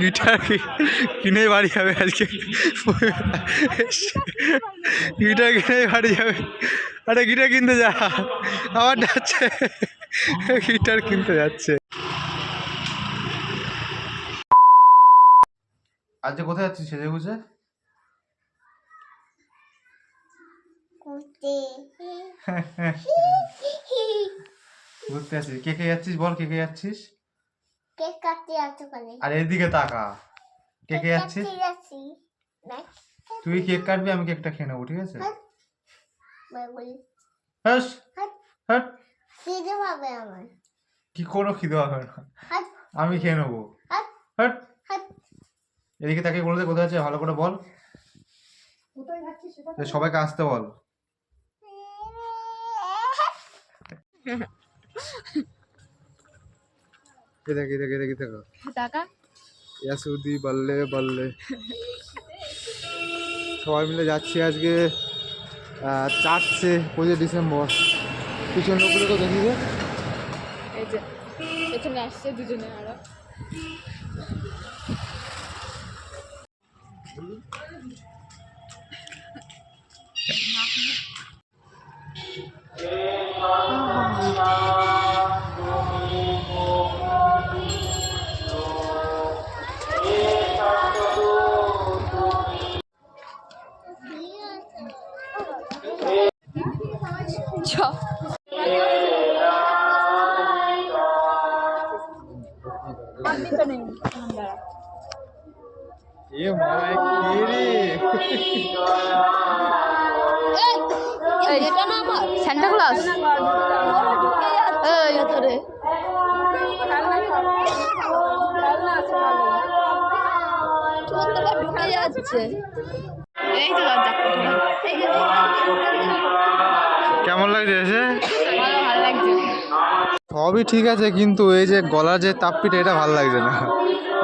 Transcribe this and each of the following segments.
Guitar কিনে বাড়ি যাবে আজকে, গিটার কিনে বাড়ি যাবে। আরে গিটার কিনতে যা, আবার যাচ্ছে, গিটার কিনতে যাচ্ছে। আজকে কোথায় যাচ্ছিস সেজে গুজে? ঘুরতে আছিস? কে কে যাচ্ছিস বল, কে কে যাচ্ছিস? কেক কাটতে যাচ্ছি। আর এদিকে তাকা, কে কে যাচ্ছিস? তুই কেক কাটবি, আমি কেকটা খেয়ে নেবো, ঠিক আছে? হাস হাট। খিদে পাবে আমার। কি কোনো খিদে হবে না, আমি খেয়ে নেবো। হাট। এদিকে তাকে বলে দে কোথায় আছে, ভালো করে বল, সবাইকে আসতে বল। বললে বললে সবাই মিলে যাচ্ছি আজকে চার্চে 25 ডিসেম্বর। পিছন লোকগুলো তো দেখি, এই যে পেছনে আসছে দুজনে আরো। সান্টা ক্লজ ঢুকে যাচ্ছে। এই তো কেমন লাগছে এসে? ভালো লাগছে। সবই ঠিক আছে, কিন্তু এই যে গলার যে তাপ্পিটা, এটা ভালো লাগছে না।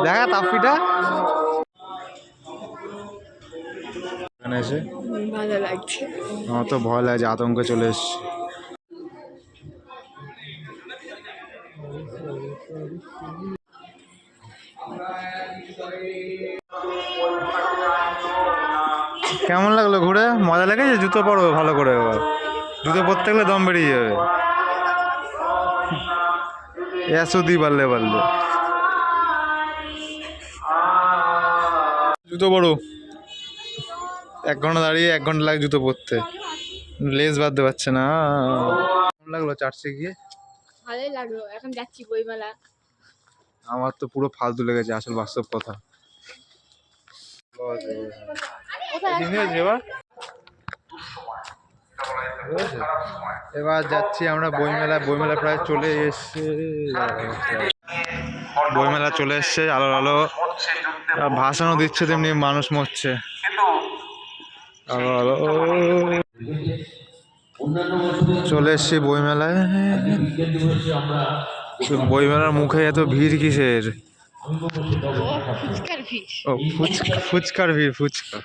দেখা তাপ্পিটা এখানে এসে ভালো লাগছে। আমার তো ভয় লাগছে, আতঙ্কে চলে এসছি। কেমন লাগলো ঘুরে? মজা লেগেছে? জুতো পরো ভালো করে, এবার জুতো পরতে গেলে দম বেরিয়ে যাবে। এসুদি বললে বললে জুতো পরো। 1 ঘন্টা দাঁড়িয়ে 1 ঘন্টা লাগে জুতো পরতে, লেজ বাঁধতে পারছে না। কেমন লাগলো চার্চে গিয়ে? ভালোই লাগলো। এখন যাচ্ছি বইমেলা। আমার তো পুরো ফালতু লেগেছে, আসল বাস্তব কথা। এবার যাচ্ছি আমরা বইমেলা। বইমেলা প্রায় চলে এসছে, বইমেলা চলে এসছে। আলো আলো ভাসানো দিচ্ছে, তেমনি মানুষ মরছে। আলো আলো চলে এসছি বইমেলায়। বইমেলার মুখে এত ভিড় কিসের? ও ফুচকার ভিড়, ফুচকা।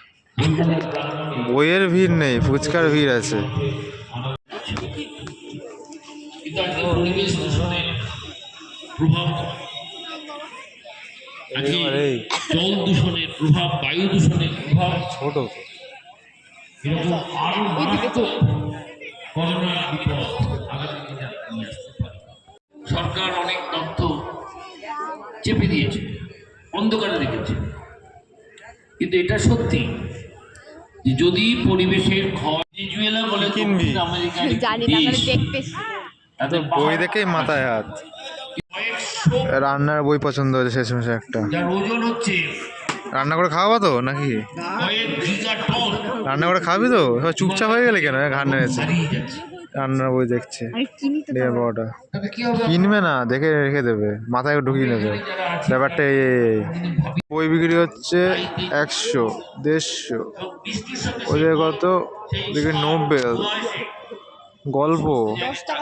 বইয়ের ভিড় নেই, ফুচকার ভিড় আছে। জল দূষণের প্রভাব, বায়ু দূষণের প্রভাব, ছোট এরকম আরো মারাত্মক করোনার বিপদ আগামী দিনে নিয়ে আসতে পারে। সরকার অনেক তথ্য চেপে দিয়েছে, অন্ধকারে রেখেছে, কিন্তু এটা সত্যি যে যদি পরিবেশের ভেনেজুয়েলা বলে কিনবি? আমেরিকার জানি না, মানে দেখতে তাদের বই দেখেই মাথায় হাত। রান্নার বই পছন্দ হয়েছে শেষমেশে একটা। যার ওজন হচ্ছে রান্না করে খাওয়াবো তো নাকি? কয়েক গিগাটন, রান্না করে খাবি তো? সব চুপচাপ হয়ে গেলে কেন? ঘাড় নেড়েছে। হারিয়ে যাচ্ছে। রান্নার বই দেখছে। বড়টা তবে কি হবে? কিনবে না, দেখে রেখে দেবে, মাথায় ঢুকিয়ে নেবে। ব্যাপারটা এই বই বিক্রি হচ্ছে 100, 150, ওদের কত, ওদিকে নোবেল গল্প,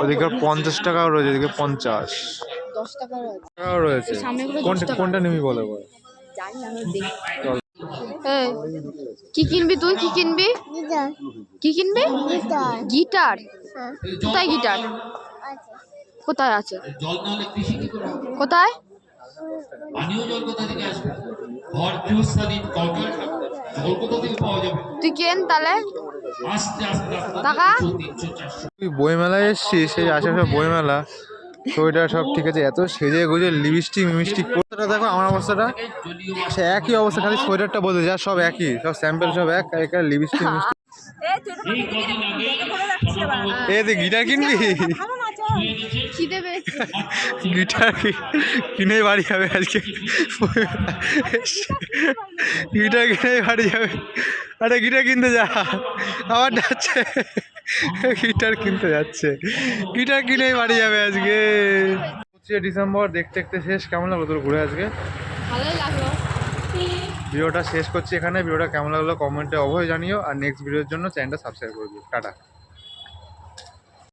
ওদিকে 50 টাকাও রয়েছে, ওদিকে 50 10 টাকা টাকাও রয়েছে। কোনটা নিবি বলে বল? জানি না, দেখি। কি কিনবি তুই? কি কিনবি? কি কিনবি? গিটার। কোথায় গিটার? কোথায় আছে? কোথায়? পানীয় জল কোথা থেকে আসবে? ঘর গৃহস্থালীর দরকার কলকাতা থেকে পাওয়া যাবে। তুই কেন তাহলে আস্তে আস্তে আস্তে টাকা? 300 400 তুই বইমেলায় এসছিস, সেই আশেপাশে বইমেলা, তো ওইটা সব ঠিক আছে। এত সেজে গুজে লিপস্টিক মিষ্টিক অবস্থাটা দেখো, আমার অবস্থাটা জলীয় সে একই অবস্থা, খালি সোয়েটারটা বদলে যা, সব একই, সব স্যাম্পেল সব এক, এখানে লিপস্টিক মিষ্টি। এই কদিন আগে এ তুই গিটার কিনবি? খিদে পেয়েছে। গিটার কিনেই বাড়ি যাবে আজকে, গিটার কিনেই বাড়ি যাবে। আরে গিটার কিনতে যা, আবার যাচ্ছে গিটার কিনতে যাচ্ছে, গিটার কিনেই বাড়ি যাবে আজকে। 25 ডিসেম্বর দেখতে দেখতে শেষ। কেমন লাগলো তোর ঘুরে আজকে? ভালোই লাগলো। ভিডিওটা শেষ করছি এখানে। ভিডিওটা কেমন লাগলো কমেন্টে অবশ্যই জানিও, আর নেক্সট ভিডিওর জন্য চ্যানেলটা সাবস্ক্রাইব করে দিও। টাটা।